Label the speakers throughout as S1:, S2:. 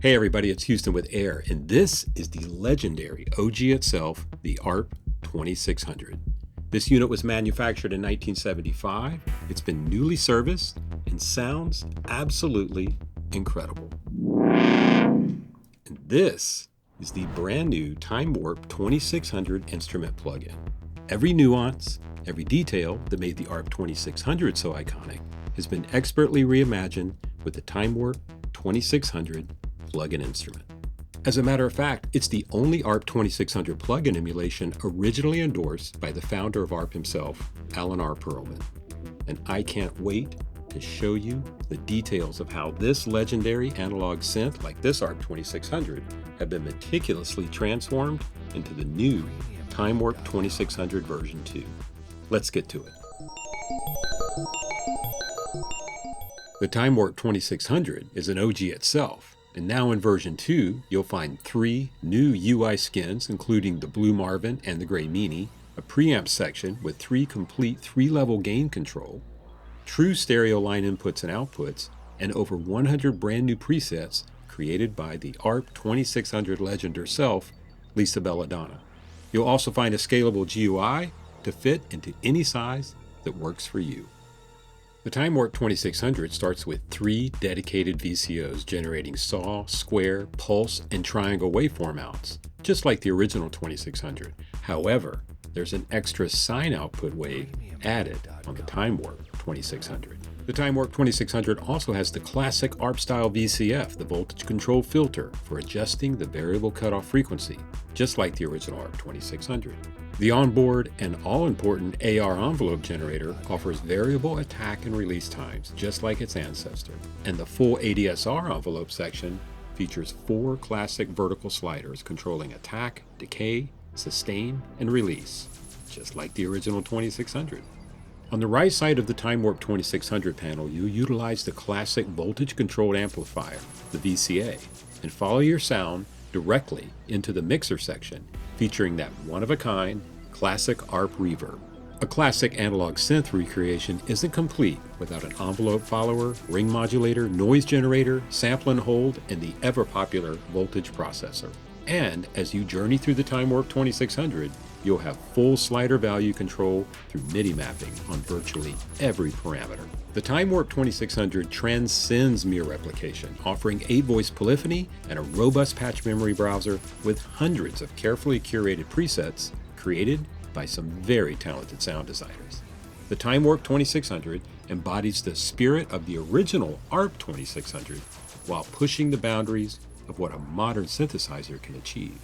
S1: Hey everybody, it's Houston with Air, and this is the legendary OG itself, the ARP 2600. This unit was manufactured in 1975. It's been newly serviced and sounds absolutely incredible. And this is the brand new TimewARP 2600 instrument plugin. Every nuance, every detail that made the ARP 2600 so iconic has been expertly reimagined with the TimewARP 2600 plugin instrument. As a matter of fact, it's the only ARP 2600 plugin emulation originally endorsed by the founder of ARP himself, Alan R. Pearlman. And I can't wait to show you the details of how this legendary analog synth, like this ARP 2600, have been meticulously transformed into the new TimewARP 2600 version 2. Let's get to it. The TimewARP 2600 is an OG itself. And now in version 2, you'll find 3 new UI skins, including the Blue Marvin and the Gray Meanie, a preamp section with 3 complete 3-level gain control, true stereo line inputs and outputs, and over 100 brand new presets created by the ARP 2600 legend herself, Lisa Belladonna. You'll also find a scalable GUI to fit into any size that works for you. The TimewARP 2600 starts with 3 dedicated VCOs generating saw, square, pulse, and triangle waveform outs, just like the original 2600. However, there's an extra sine output wave added on the TimewARP 2600. The TimewARP 2600 also has the classic ARP-style VCF, the voltage control filter, for adjusting the variable cutoff frequency, just like the original ARP 2600. The onboard and all-important AR envelope generator offers variable attack and release times, just like its ancestor. And the full ADSR envelope section features 4 classic vertical sliders controlling attack, decay, sustain, and release, just like the original 2600. On the right side of the TimewARP 2600 panel, you utilize the classic voltage-controlled amplifier, the VCA, and follow your sound directly into the mixer section, featuring that one-of-a-kind classic ARP reverb. A classic analog synth recreation isn't complete without an envelope follower, ring modulator, noise generator, sample and hold, and the ever-popular voltage processor. And as you journey through the TimewARP 2600, you'll have full slider value control through MIDI mapping on virtually every parameter. The TimewARP 2600 transcends mere replication, offering 8-voice polyphony and a robust patch memory browser with hundreds of carefully curated presets created by some very talented sound designers. The TimewARP 2600 embodies the spirit of the original ARP 2600 while pushing the boundaries of what a modern synthesizer can achieve.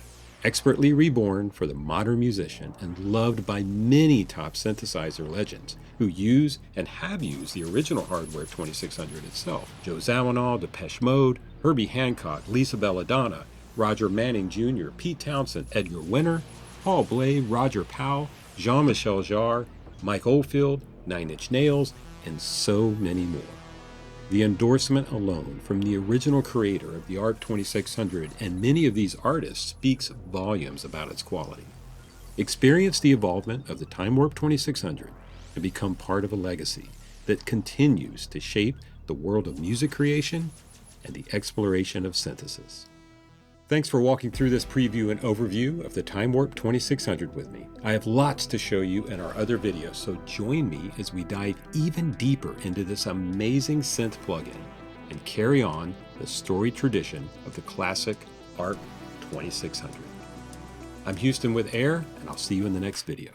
S1: Expertly reborn for the modern musician and loved by many top synthesizer legends who use and have used the original hardware 2600 itself. Joe Zawinul, Depeche Mode, Herbie Hancock, Lisa Belladonna, Roger Manning Jr., Pete Townsend, Edgar Winter, Paul Blade, Roger Powell, Jean-Michel Jarre, Mike Oldfield, Nine Inch Nails, and so many more. The endorsement alone from the original creator of the ARP 2600 and many of these artists speaks volumes about its quality. Experience the involvement of the TimewARP 2600 and become part of a legacy that continues to shape the world of music creation and the exploration of synthesis. Thanks for walking through this preview and overview of the TimewARP 2600 with me. I have lots to show you in our other videos, so join me as we dive even deeper into this amazing synth plugin and carry on the storied tradition of the classic ARP 2600. I'm Houston with Air, and I'll see you in the next video.